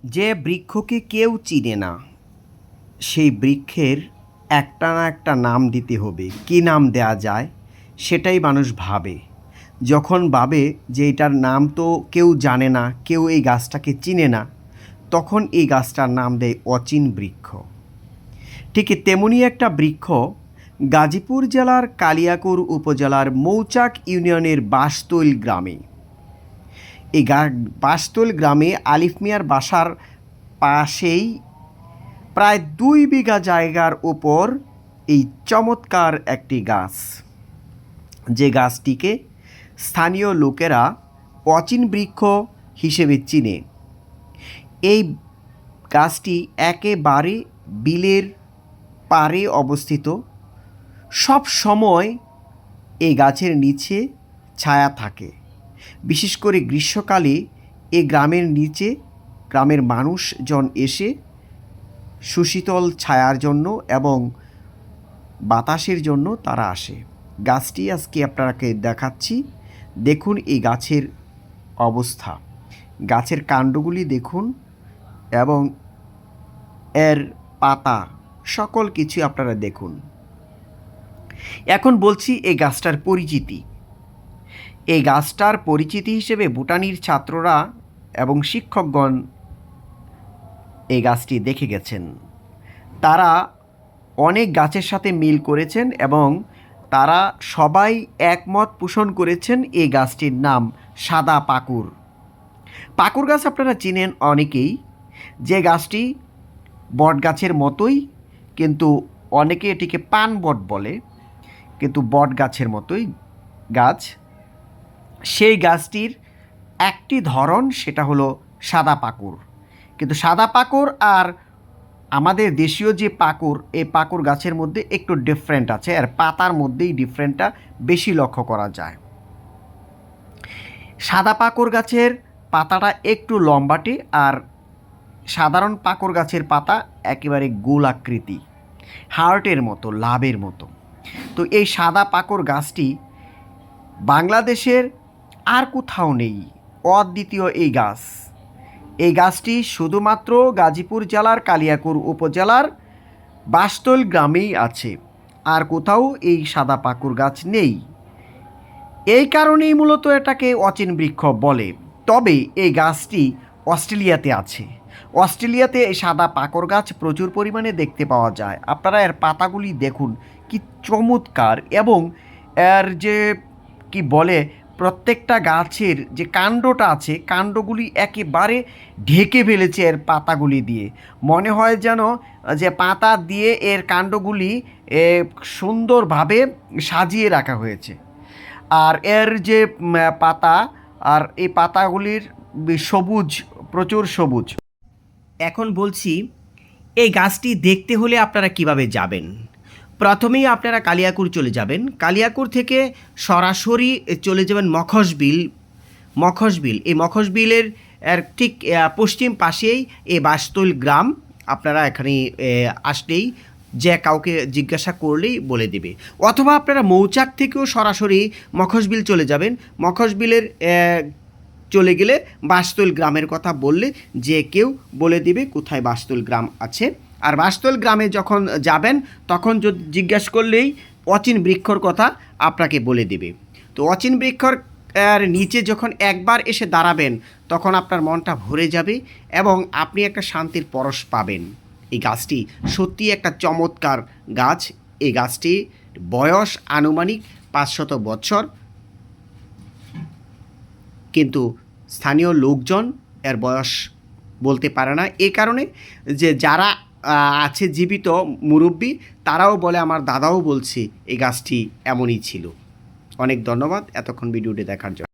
যে বৃক্ষকে কেউ চিনে না সেই বৃক্ষের একটা না একটা নাম দিতে হবে। কী নাম দেয়া যায় সেটাই মানুষ ভাবে। যখন ভাবে যে এটার নাম তো কেউ জানে না, কেউ এই গাছটাকে চিনে না, তখন এই গাছটার নাম দেয় অচিন বৃক্ষ। ঠিক তেমনই একটা বৃক্ষ গাজীপুর জেলার কালিয়াকৈর উপজেলার মৌচাক ইউনিয়নের বাঁশতৈল গ্রামে। এই বাঁশতৈল গ্রামে আলিফ মিয়ার বাসার পাশেই প্রায় 2 বিঘা জায়গার ওপর এই চমৎকার একটি গাছ, যে গাছটিকে স্থানীয় লোকেরা অচিন বৃক্ষ হিসেবে চিনে। এই গাছটি একেবারে বিলের পাড়ে অবস্থিত। সব সময় এই গাছের নিচে ছায়া থাকে। বিশেষ করে গ্রীষ্মকালে এই গ্রামের নিচে গ্রামের মানুষজন এসে সুশীতল ছায়ার জন্য এবং বাতাসের জন্য তারা আসে। গাছটি আজকে আপনাকে দেখাচ্ছি। দেখুন এই গাছের অবস্থা, গাছের কাণ্ডগুলি দেখুন এবং এর পাতা সকল কিছু আপনারা দেখুন। এখন বলছি এই গাছটার পরিচিতি। এই গাছটার পরিচিতি হিসেবে ভুটানির ছাত্ররা এবং শিক্ষকগণ এই গাছটি দেখে গেছেন। তারা অনেক গাছের সাথে মিল করেছেন এবং তারা সবাই একমত পোষণ করেছেন এই গাছটির নাম সাদা পাকুর। পাকুর গাছ আপনারা চিনেন অনেকেই, যে গাছটি বট গাছের মতোই, কিন্তু অনেকে এটিকে পান বট বলে, কিন্তু বট গাছের মতোই গাছ। সেই গাছটির একটি ধরন, সেটা হলো সাদা পাকুর। কিন্তু সাদা পাকুর আর আমাদের দেশীয় যে পাকুর, এই পাকুর গাছের মধ্যে একটু ডিফারেন্ট আছে, আর পাতার মধ্যেই ডিফারেন্টটা বেশি লক্ষ্য করা যায়। সাদা পাকুর গাছের পাতাটা একটু লম্বাটে, আর সাধারণ পাকুর গাছের পাতা একেবারে গোল আকৃতি, হার্টের মতো, লাভের মতো। তো এই সাদা পাকুর গাছটি বাংলাদেশের আর কোথাও নেই, অদ্বিতীয় এই গাছ। এই গাছটি শুধুমাত্র গাজীপুর জেলার কালিয়াকৈর উপজেলার বাঁশতৈল গ্রামেই আছে, আর কোথাও এই সাদা পাকুর গাছ নেই। এই কারণেই মূলত এটাকে অচিন বৃক্ষ বলে। তবে এই গাছটি অস্ট্রেলিয়াতে আছে। অস্ট্রেলিয়াতে এই সাদা পাকুর গাছ প্রচুর পরিমাণে দেখতে পাওয়া যায়। আপনারা এর পাতাগুলি দেখুন কি চমৎকার, এবং এর যে কি বলে, প্রত্যেকটা গাছের যে কাণ্ডটা আছে, কাণ্ডগুলি একেবারে ঢেকে ফেলেছে এর পাতাগুলি দিয়ে। মনে হয় যেন যে পাতা দিয়ে এর কাণ্ডগুলি সুন্দরভাবে সাজিয়ে রাখা হয়েছে। আর এর যে পাতা, আর এই পাতাগুলির সবুজ, প্রচুর সবুজ। এখন বলছি এই গাছটি দেখতে হলে আপনারা কিভাবে যাবেন। প্রথমেই আপনারা কালিয়াকৈর চলে যাবেন। কালিয়াকৈর থেকে সরাসরি চলে যাবেন মখশবিল। এই মখশবিলের ঠিক পশ্চিম পাশেই এই বাঁশতৈল গ্রাম। আপনারা এখানে আসলেই যে কাউকে জিজ্ঞাসা করলেই বলে দেবে, অথবা আপনারা মৌচাক থেকেও সরাসরি মখশবিল চলে যাবেন। মখশবিলের চলে গেলে বাঁশতৈল গ্রামের কথা বললে যে কেউ বলে দিবে কোথায় বাঁশতৈল গ্রাম আছে। আর বাঁশতৈল গ্রামে যখন যাবেন তখন যদি জিজ্ঞেস করলেই অচিন বৃক্ষর কথা আপনাকে বলে দেবে। তো অচিন বৃক্ষর নিচে যখন একবার এসে দাঁড়াবেন তখন আপনার মনটা ভরে যাবে এবং আপনি একটা শান্তির পরশ পাবেন। এই গাছটি সত্যি একটা চমৎকার গাছ। এই গাছটি বয়স আনুমানিক 500 বছর, কিন্তু স্থানীয় লোকজন এর বয়স বলতে পারে না। এই কারণে যে যারা আছে জীবিত মুরব্বি, তারাও বলে, আমার দাদাও বলছে এই গাছটি এমনই ছিল। অনেক ধন্যবাদ এতক্ষণ ভিডিওটি দেখার জন্য।